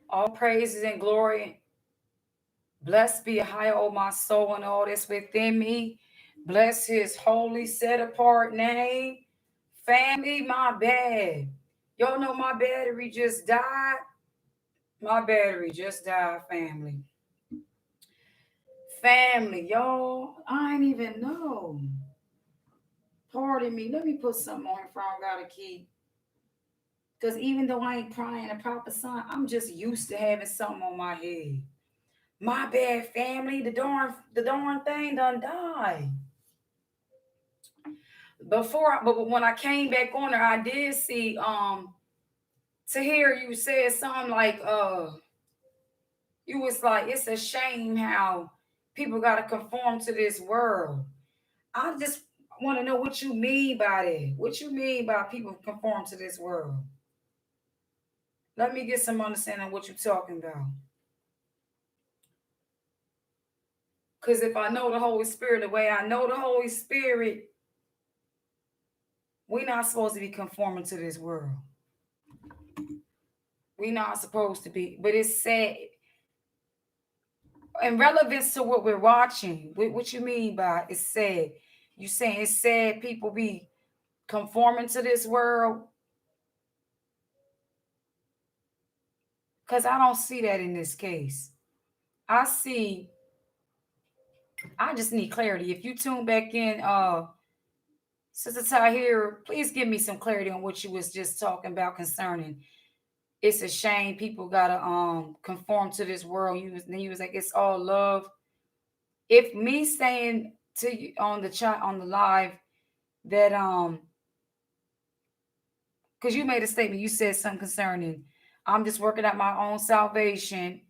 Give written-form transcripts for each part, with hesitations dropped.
All praises and glory. Blessed be high, O my soul, and all that's within me. Bless his holy, set apart name. Family, my bad. Y'all know my battery just died. My battery just died, family. Family, y'all. I ain't even know. Pardon me. Let me put something on if I don't gotta keep. Because even though I ain't crying a proper son, I'm just used to having something on my head. My bad, family. The darn thing done died. But when I came back on there, I did see to hear you said something like you was like it's a shame how people gotta conform to this world. I just want to know what you mean by that. What you mean by people conform to this world? Let me get some understanding of what you're talking about. Because if I know the Holy Spirit the way I know the Holy Spirit, we're not supposed to be conforming to this world. We're not supposed to be. But it's sad. In relevance to what we're watching, what you mean by it's sad? You saying it's sad people be conforming to this world? Because I don't see that in this case. I see, I just need clarity. If you tune back in, Sister Tahir, please give me some clarity on what you was just talking about concerning. It's a shame people gotta conform to this world. You was like it's all love. If me saying to you on the chat on the live that because you made a statement, you said something concerning I'm just working out my own salvation.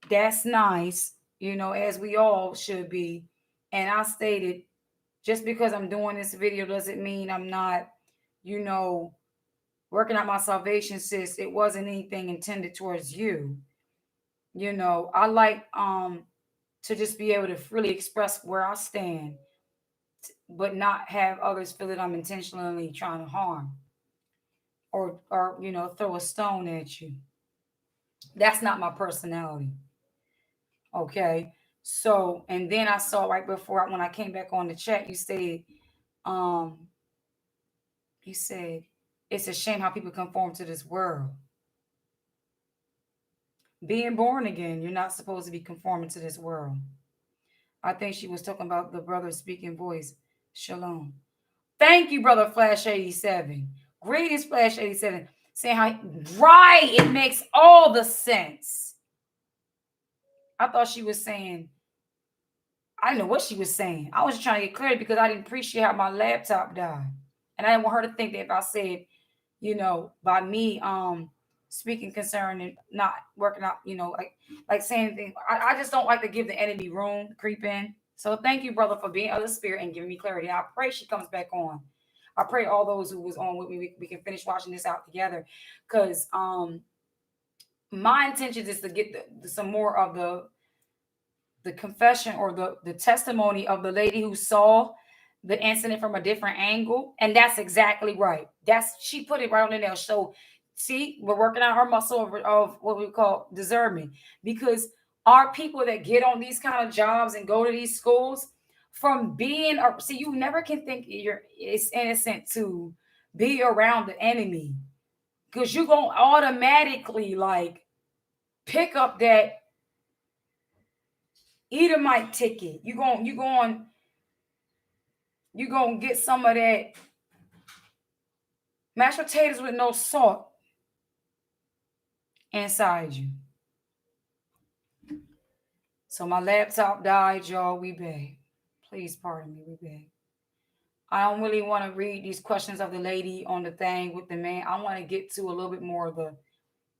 That's nice, as we all should be. And I stated, just because I'm doing this video doesn't mean I'm not, you know, working out my salvation, sis. It wasn't anything intended towards you. I like to just be able to freely express where I stand, but not have others feel that I'm intentionally trying to harm or throw a stone at you. That's not my personality. Okay. So, and then I saw right before when I came back on the chat, um, you said, it's a shame how people conform to this world. Being born again, you're not supposed to be conforming to this world. I think she was talking about the brother speaking voice. Shalom. Thank you, brother Flash 87. Greetings, Flash 87. Saying how right, it makes all the sense. I thought she was saying, I didn't know what she was saying. I was just trying to get clarity because I didn't appreciate how my laptop died. And I didn't want her to think that if I said, by me speaking concerning not working out, like saying anything. I just don't like to give the enemy room to creep in. So thank you, brother, for being of the spirit and giving me clarity. I pray she comes back on. I pray all those who was on with me, we can finish watching this out together. Because my intention is to get some more of the confession or the testimony of the lady who saw the incident from a different angle. And that's exactly right. She put it right on the nail. So see, we're working on our muscle of what we call discernment, because our people that get on these kind of jobs and go to these schools from being or see, you never can think it's innocent to be around the enemy, because you're gonna automatically like pick up that Edomite ticket. You gonna get some of that mashed potatoes with no salt inside you. So my laptop died, y'all. We back. Please pardon me. We back. I don't really want to read these questions of the lady on the thing with the man. I want to get to a little bit more of the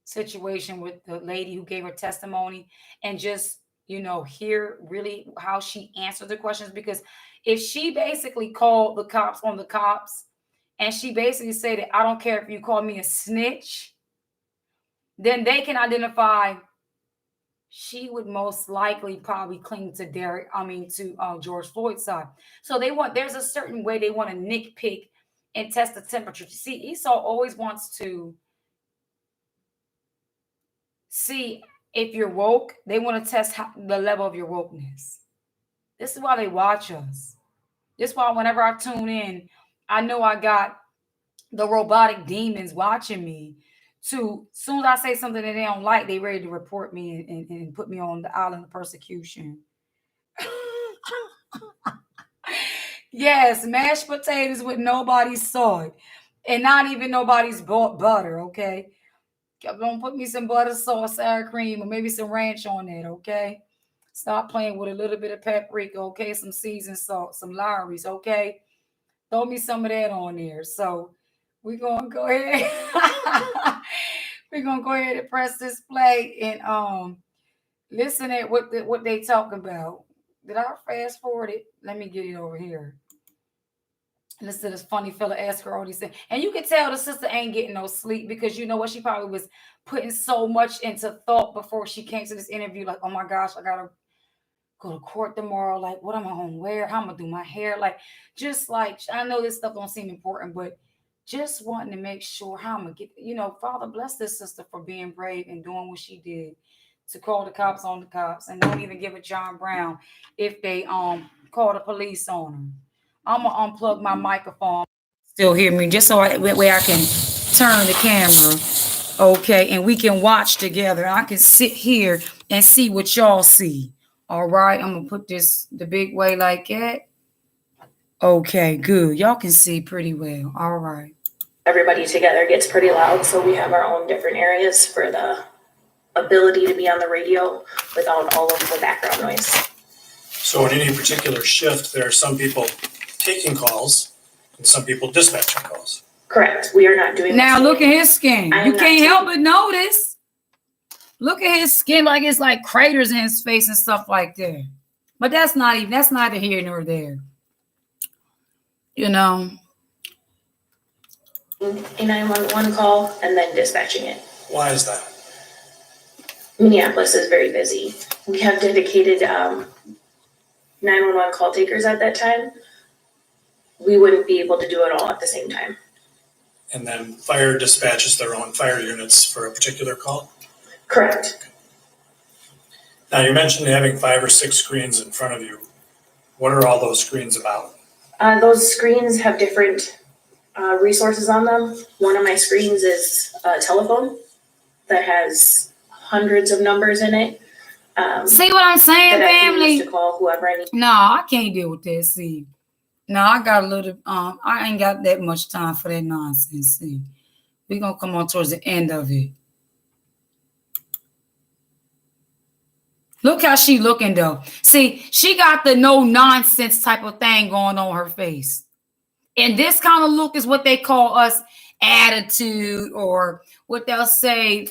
situation with the lady who gave her testimony and just hear really how she answered the questions, because if she basically called the cops on the cops and she basically said that I don't care if you call me a snitch, then they can identify she would most likely probably cling to George Floyd's side. So there's a certain way they want to nitpick and test the temperature. See, Esau always wants to See, if you're woke, they want to test the level of your wokeness. This is why they watch us. This is why whenever I tune in, I know I got the robotic demons watching me. To soon as I say something that they don't like, they ready to report me and put me on the island of persecution. Yes, mashed potatoes with nobody's salt and not even nobody's butter. Okay, gonna put me some butter, sauce, sour cream, or maybe some ranch on it. Okay, stop playing with a little bit of paprika. Okay, some seasoned salt, some Lawry's. Okay, throw me some of that on there. So we're gonna go ahead. We're gonna go ahead and press this play and listen at what they talking about. Did I fast forward it? Let me get it over here. Listen to this funny fella ask her all these things. And you can tell the sister ain't getting no sleep because you know what? She probably was putting so much into thought before she came to this interview. Like, oh my gosh, I gotta go to court tomorrow. Like, what am I gonna wear? How am I gonna do my hair? Like, just like I know this stuff don't seem important, but just wanting to make sure how I'm gonna get, Father bless this sister for being brave and doing what she did to call the cops on the cops and don't even give it John Brown if they call the police on them. I'm gonna unplug my microphone. Still hear me, just so that way I can turn the camera, okay, and we can watch together. I can sit here and see what y'all see. All right, I'm gonna put this the big way like that. Okay, good. Y'all can see pretty well. All right. Everybody together gets pretty loud, so we have our own different areas for the ability to be on the radio without all of the background noise. So in any particular shift, there are some people taking calls and some people dispatching calls. Correct. We are not doing now. Look at his skin. You can't help but notice. Look at his skin, like it's like craters in his face and stuff like that. But that's neither here nor there. You know. A 911 call and then dispatching it. Why is that? Minneapolis is very busy. We have dedicated 911 call takers at that time. We wouldn't be able to do it all at the same time. And then fire dispatches their own fire units for a particular call? Correct. Now you mentioned having 5 or 6 screens in front of you. What are all those screens about? Those screens have different resources on them. One of my screens is a telephone that has hundreds of numbers in it. See what I'm saying, family? To call whoever I need. No, I can't deal with that. See, no, I got a little. I ain't got that much time for that nonsense. See, we gonna come on towards the end of it. Look how she looking though. See, she got the no nonsense type of thing going on her face. And this kind of look is what they call us attitude, or what they'll say,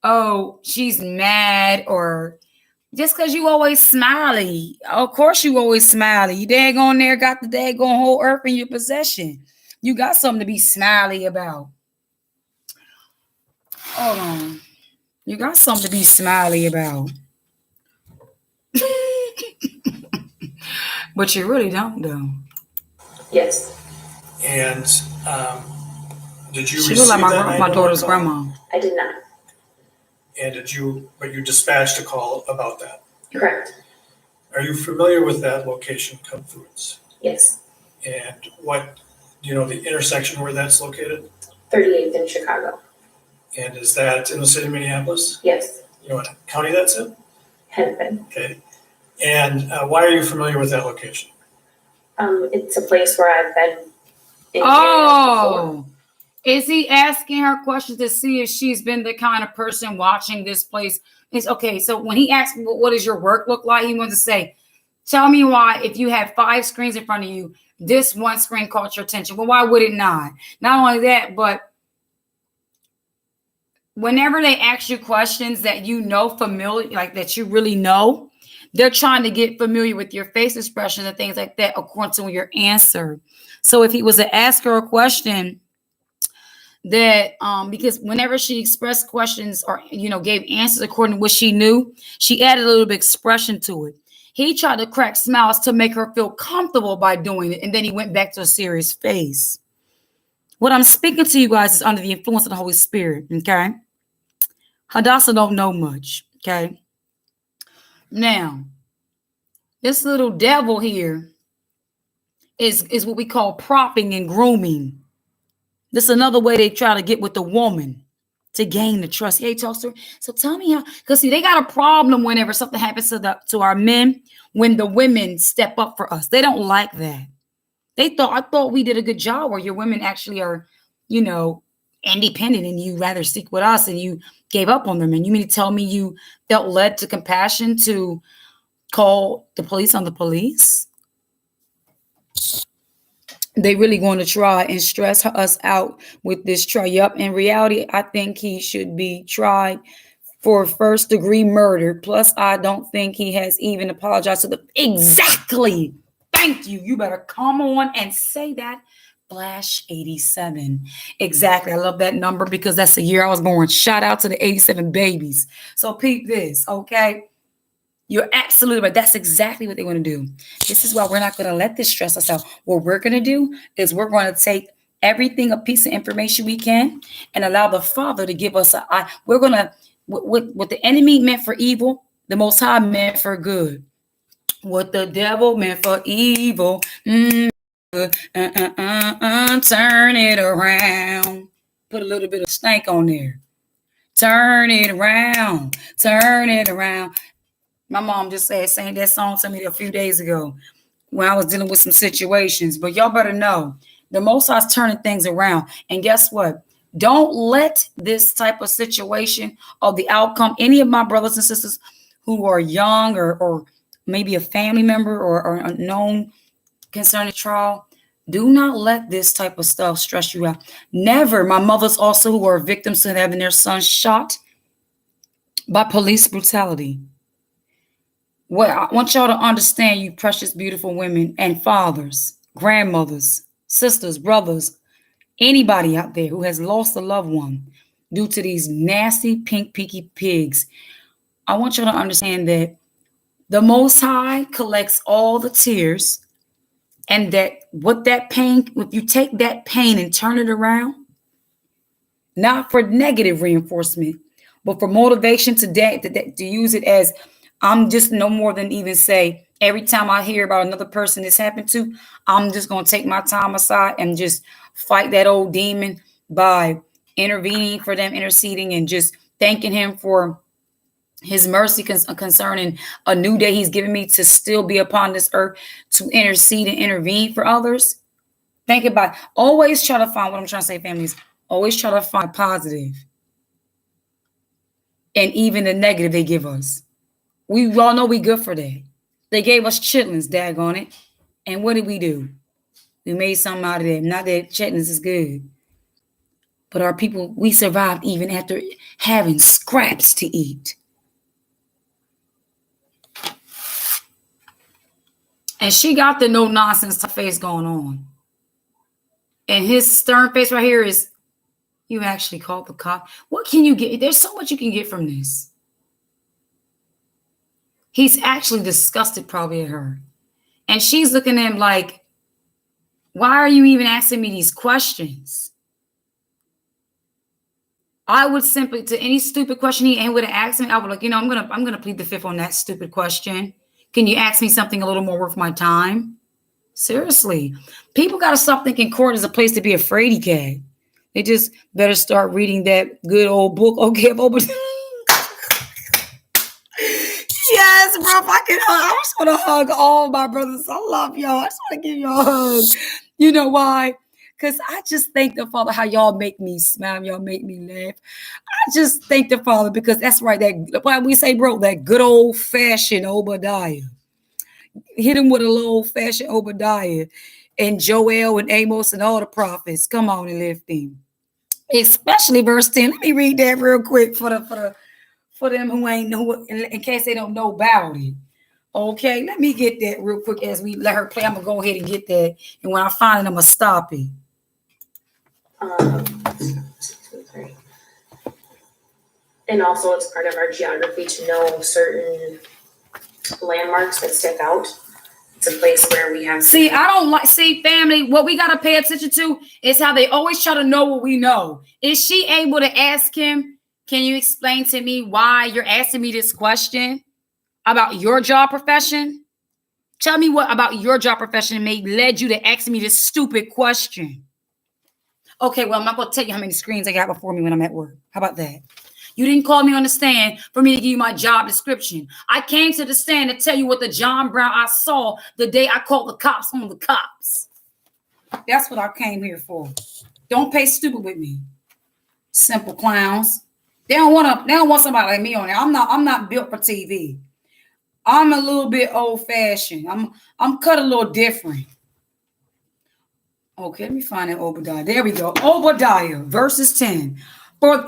oh, she's mad, or just because you always smiley. Of course you always smiley. You daggone there got the daggone whole earth in your possession. You got something to be smiley about. Hold on. You got something to be smiley about. But you really don't, though. Yes. And did you she receive looked like that my daughter's grandma? I did not. And but you dispatched a call about that? Correct. Are you familiar with that location, Cub Foods? Yes. And do you know the intersection where that's located? 38th in Chicago. And is that in the city of Minneapolis? Yes. You know what county that's in? Hennepin. Okay. And why are you familiar with that location? It's a place where I've been. Oh, is he asking her questions to see if she's been the kind of person watching this place? It's okay. So when he asked, what does your work look like? He wants to say, tell me why, if you had 5 screens in front of you, this one screen caught your attention. Well, why would it not? Not only that, but whenever they ask you questions that you know familiar, like that you really know, they're trying to get familiar with your face expressions and things like that according to your answer. So if he was to ask her a question that, because whenever she expressed questions or, gave answers according to what she knew, she added a little bit of expression to it. He tried to crack smiles to make her feel comfortable by doing it. And then he went back to a serious face. What I'm speaking to you guys is under the influence of the Holy Spirit. Okay. Hadassah don't know much. Okay. Now, this little devil here is what we call propping and grooming. This is another way they try to get with the woman to gain the trust. Hey, talks to her. So tell me how, because see, they got a problem whenever something happens to our men, when the women step up for us. They don't like that. I thought we did a good job where your women actually are, independent, and you rather stick with us, and you gave up on them. And you mean to tell me you felt led to compassion to call the police on the police? They really going to try and stress us out with this try. Yup. In reality, I think he should be tried for first-degree murder. Plus, I don't think he has even apologized to the... Exactly. Thank you. You better come on and say that. Flash 87. Exactly. I love that number because that's the year I was born. Shout out to the 87 babies. So peep this, okay? You're absolutely right. That's exactly what they want to do. This is why we're not going to let this stress us out. What we're going to do is we're going to take everything, a piece of information we can, and allow the Father to give us we're going to, what the enemy meant for evil, the Most High meant for good. What the devil meant for evil, turn it around. Put a little bit of stank on there. Turn it around. Turn it around. My mom just sang that song to me a few days ago when I was dealing with some situations. But y'all better know, the Most High's turning things around. And guess what? Don't let this type of situation or the outcome, any of my brothers and sisters who are young or maybe a family member or unknown concerning trial, do not let this type of stuff stress you out. Never. My mothers also who are victims to having their sons shot by police brutality. Well, I want y'all to understand, you precious, beautiful women and fathers, grandmothers, sisters, brothers, anybody out there who has lost a loved one due to these nasty pink peaky pigs. I want y'all to understand that the Most High collects all the tears, and that what that pain, if you take that pain and turn it around, not for negative reinforcement, but for motivation to use it as, I'm just no more than even say, every time I hear about another person this happened to, I'm just going to take my time aside and just fight that old demon by intervening for them, interceding, and just thanking him for his mercy concerning a new day he's given me to still be upon this earth to intercede and intervene for others. Think about it. Always try to find, what I'm trying to say, families, always try to find positive and even the negative they give us. We all know we good for that. They gave us chitlins, daggone it. And what did we do? We made something out of that. Not that chitlins is good. But our people, we survived even after having scraps to eat. And she got the no nonsense face going on. And his stern face right here is, you actually called the cop. What can you get? There's so much you can get from this. He's actually disgusted probably at her. And she's looking at him like, why are you even asking me these questions? I would simply, to any stupid question he would have asked me, I would like, I'm gonna plead the fifth on that stupid question. Can you ask me something a little more worth my time? Seriously. People gotta stop thinking court is a place to be a fraidy cat. They just better start reading that good old book. Okay, yes, bro. If I can hug, I just want to hug all my brothers. I love y'all. I just want to give y'all a hug. You know why? Because I just thank the Father how y'all make me smile. Y'all make me laugh. I just thank the Father because that's right. That why we say, bro, that good old fashioned Obadiah. Hit him with a little old fashioned Obadiah and Joel and Amos and all the prophets. Come on and lift him. Especially verse 10. Let me read that real quick for them who ain't know, in case they don't know about it. Okay, let me get that real quick as we let her play. I'm gonna go ahead and get that, and when I find it, I'm gonna stop it. And also, it's part of our geography to know certain landmarks that stick out. It's a place where we have. Family, what we gotta pay attention to is how they always try to know what we know. Is she able to ask him? Can you explain to me why you're asking me this question about your job profession? Tell me what about your job profession led you to ask me this stupid question. Okay, well, I'm not going to tell you how many screens I got before me when I'm at work. How about that? You didn't call me on the stand for me to give you my job description. I came to the stand to tell you what the John Brown I saw the day I called the cops on the cops. That's what I came here for. Don't play stupid with me. Simple clowns. They don't want somebody like me on there. I'm not built for TV. I'm a little bit old-fashioned. I'm cut a little different. Okay, let me find it. Obadiah. There we go. Obadiah, verses 10.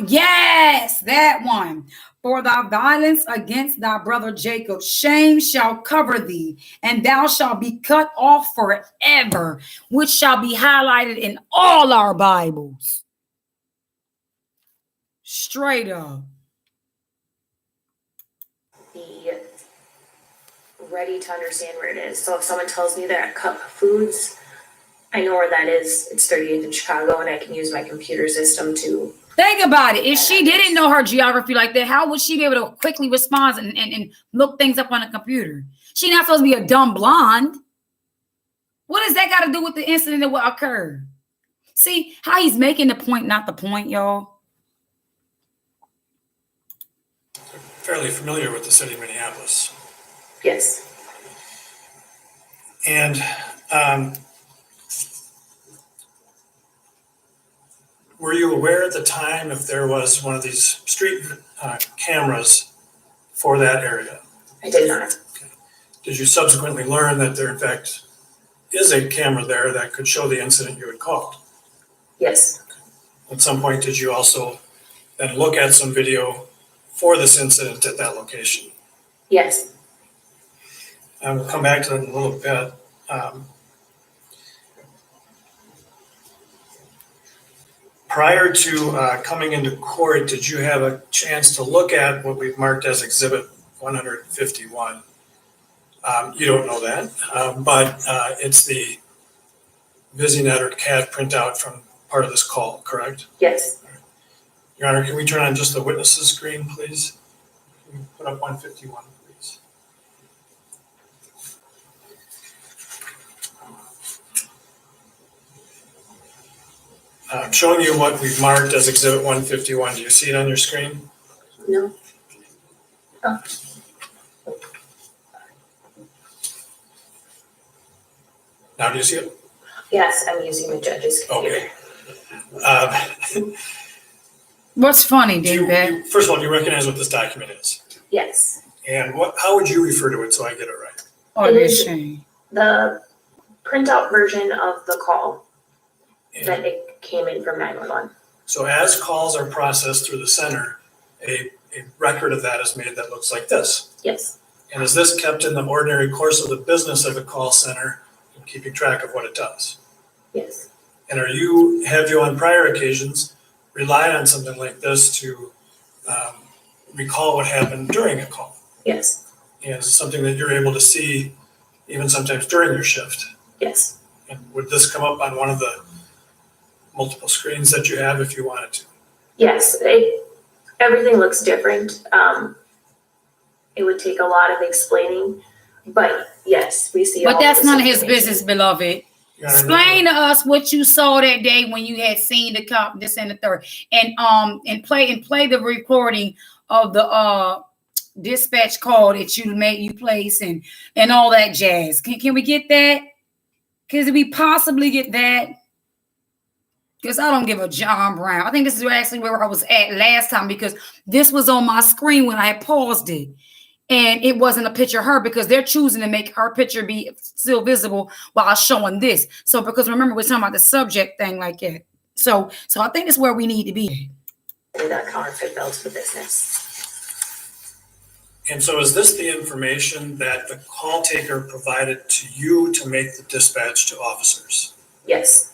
Yes, that one. For thy violence against thy brother Jacob, shame shall cover thee, and thou shalt be cut off forever, which shall be highlighted in all our Bibles. Straight up. Be ready to understand where it is. So if someone tells me that Cup Foods, I know where that is. It's 38th in Chicago, and I can use my computer system to. Think about it. If she didn't know her geography like that, how would she be able to quickly respond and look things up on a computer? She's not supposed to be a dumb blonde. What does that got to do with the incident that what occurred? See how he's making the point, not the point, y'all. Fairly familiar with the city of Minneapolis. Yes. And were you aware at the time if there was one of these street cameras for that area? I did not. Okay. Did you subsequently learn that there in fact is a camera there that could show the incident you had called? Yes. At some point, did you also then look at some video for this incident at that location? Yes. And we'll come back to that in a little bit. Prior to coming into court, did you have a chance to look at what we've marked as Exhibit 151? You don't know that, but it's the VisiNet or CAD printout from part of this call, correct? Yes. Your Honor, can we turn on just the witnesses screen, please? Can we put up 151, please? I'm showing you what we've marked as Exhibit 151. Do you see it on your screen? No. Oh. Now do you see it? Yes, I'm using the judge's computer. Okay. What's funny, Do David? first of all, do you recognize what this document is? Yes. And how would you refer to it so I get it right? Oh, It this is- shame. The printout version of the call And that it came in from 911. so as calls are processed through the center, a record of that is made that looks like this. Yes. And is this kept in the ordinary course of the business of a call center and keeping track of what it does? Yes. And have you on prior occasions relied on something like this to recall what happened during a call? Yes. And is it something that you're able to see even sometimes during your shift? Yes. And would this come up on one of the multiple screens that you have if you wanted to? Yes. Everything looks different. It would take a lot of explaining, but yes, we see. But all that's this none of his information. business, beloved. Your Honor, Explain to us what you saw that day when you had seen the cop, this and the third, and play the recording of the dispatch call that you place and all that jazz. Can we get that? Can we possibly get that? Because I don't give a John Brown. I think this is actually where I was at last time because this was on my screen when I paused it. And it wasn't a picture of her because they're choosing to make her picture be still visible while showing this. So because remember, we're talking about the subject thing like that. So I think that's where we need to be. That counterfeit bill to the business. And so is this the information that the call taker provided to you to make the dispatch to officers? Yes.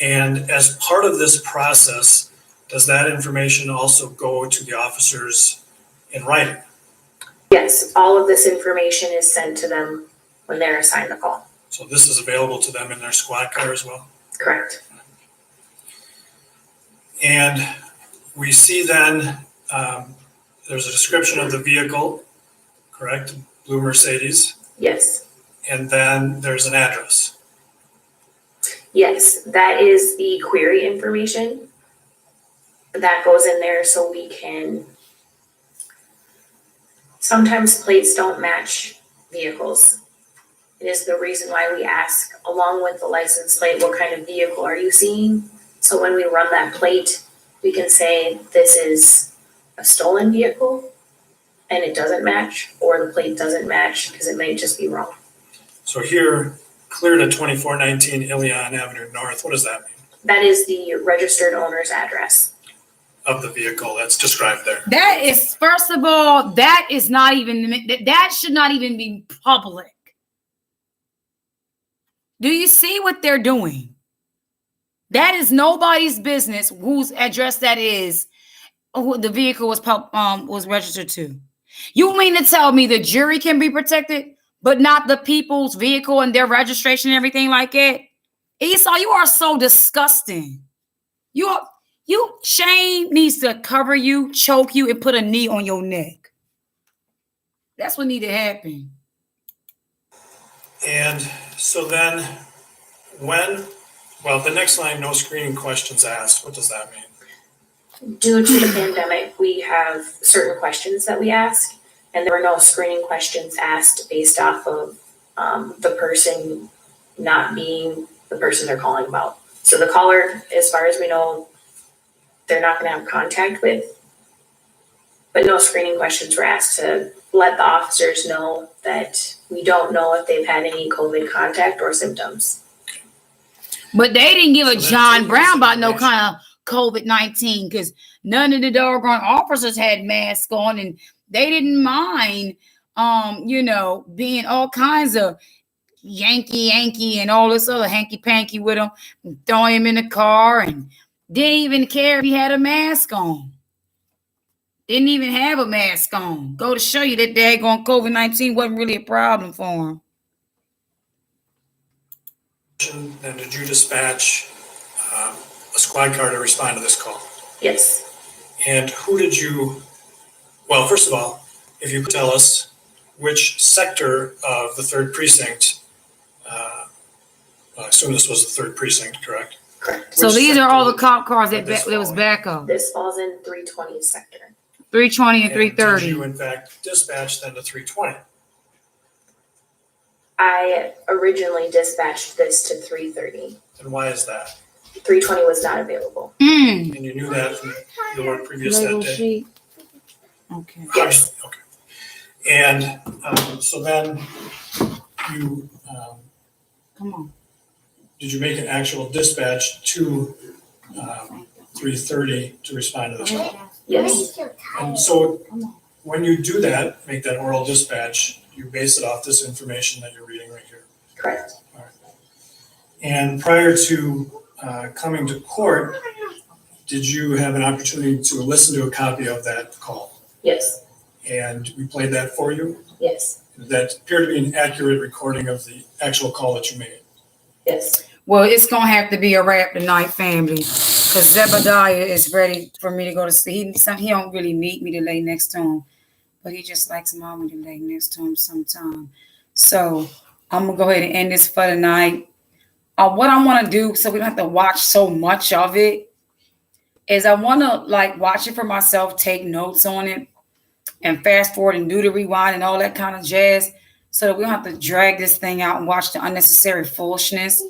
And as part of this process, does that information also go to the officers in writing? Yes. All of this information is sent to them when they're assigned the call. So this is available to them in their squad car as well? Correct. And we see then there's a description of the vehicle, correct? Blue Mercedes, Yes. and then there's an address. Yes, that is the query information. That goes in there so we can, sometimes plates don't match vehicles. It is the reason why we ask, along with the license plate, what kind of vehicle are you seeing? So when we run that plate, we can say this is a stolen vehicle and it doesn't match, or the plate doesn't match because it may just be wrong. So here, cleared at 2419 Ilion Avenue North, what does that mean? That is the registered owner's address. Of the vehicle that's described there. That is, first of all, that is not even, that should not even be public. Do you see what they're doing? That is nobody's business whose address that is, who the vehicle was registered to. You mean to tell me the jury can be protected, but not the people's vehicle and their registration and everything like that? Esau, you are so disgusting. Shame needs to cover you, choke you, and put a knee on your neck. That's what need to happen. And so then the next line, no screening questions asked, what does that mean? Due to the pandemic, we have certain questions that we ask, and there were no screening questions asked based off of the person not being the person they're calling about. So the caller, as far as we know, they're not going to have contact with, but no screening questions were asked to let the officers know that we don't know if they've had any COVID contact or symptoms. But they didn't give a So John that's Brown about no information. kind of COVID-19 because none of the doggone officers had masks on and they didn't mind, being all kinds of Yankee and all this other hanky-panky with him, throwing him in the car and didn't even care if he had a mask on. Didn't even have a mask on. Go to show you that daggone COVID-19 wasn't really a problem for him. And did you dispatch a squad car to respond to this call? Yes. And who did you, well, first of all, if you could tell us which sector of the 3rd precinct, I assume this was the 3rd precinct, correct? Correct. So Which those are all the sector cop cars that did this was fall in? backup. This falls in 320 sector. 320 and And 330. did you in fact dispatch then to 320? I originally dispatched this to 330. And why is that? 320 was not available. Mm. And you knew that from your previous Lego that day? sheet. Okay. Yes. Okay. And so then you, Come on. did you make an actual dispatch to 330 to respond to this call? Yes. And so when you do that, make that oral dispatch, you base it off this information that you're reading right here. Correct. And prior to coming to court, did you have an opportunity to listen to a copy of that call? Yes. And we played that for you? Yes. Did that appear to be an accurate recording of the actual call that you made? Yes. Well, it's going to have to be a wrap tonight, family, because Zebediah is ready for me to go to sleep. He don't really need me to lay next to him, but he just likes mommy to lay next to him sometime. So I'm going to go ahead and end this for tonight. What I want to do, so we don't have to watch so much of it, is I want to watch it for myself, take notes on it, and fast forward and do the rewind and all that kind of jazz, so that we don't have to drag this thing out and watch the unnecessary foolishness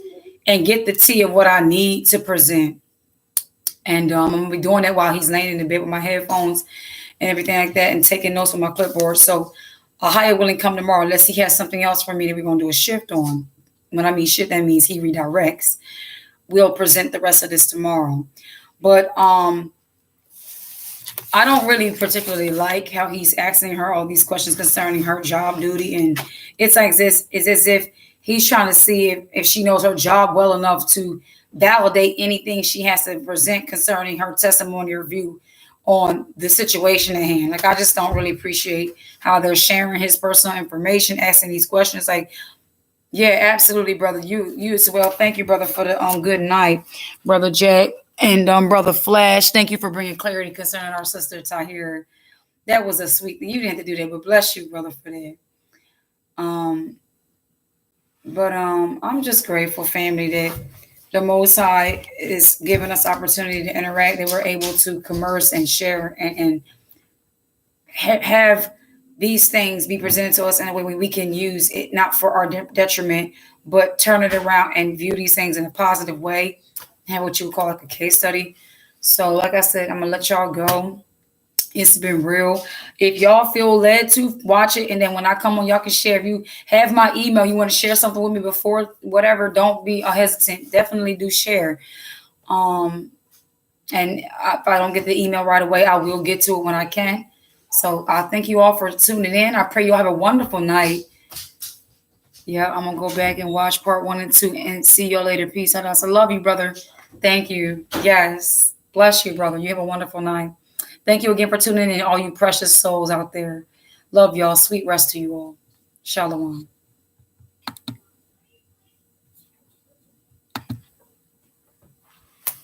and get the tea of what I need to present. And I'm going to be doing that while he's laying in the bed with my headphones and everything like that and taking notes on my clipboard. So a higher willing come tomorrow unless he has something else for me that we're going to do a shift on. When I mean shift, that means he redirects. We'll present the rest of this tomorrow. But I don't really particularly like how he's asking her all these questions concerning her job duty. And it's like this, it's as if he's trying to see if she knows her job well enough to validate anything she has to present concerning her testimony or view on the situation at hand. I just don't really appreciate how they're sharing his personal information, asking these questions. Yeah, absolutely, brother. You as well. Thank you, brother, for the good night, brother Jack. And Brother Flash, thank you for bringing clarity concerning our sister Tahir. That was a sweet thing. You didn't have to do that, but bless you, brother, for that. But I'm just grateful, family, that the Most High is giving us opportunity to interact, that we're able to converse and share and have these things be presented to us in a way we can use it, not for our detriment, but turn it around and view these things in a positive way, have what you would call like a case study. So, like I said, I'm gonna let y'all go. It's been real. If y'all feel led to watch it, and then when I come on, y'all can share. If you have my email, you want to share something with me before whatever, don't be hesitant. Definitely do share. And if I don't get the email right away, I will get to it when I can. So I thank you all for tuning in. I pray you all have a wonderful night. Yeah, I'm gonna go back and watch part 1 and 2 and see y'all later. Peace out. I love you, brother. Thank you. Yes. Bless you, brother. You have a wonderful night. Thank you again for tuning in, all you precious souls out there. Love y'all. Sweet rest to you all. Shalom.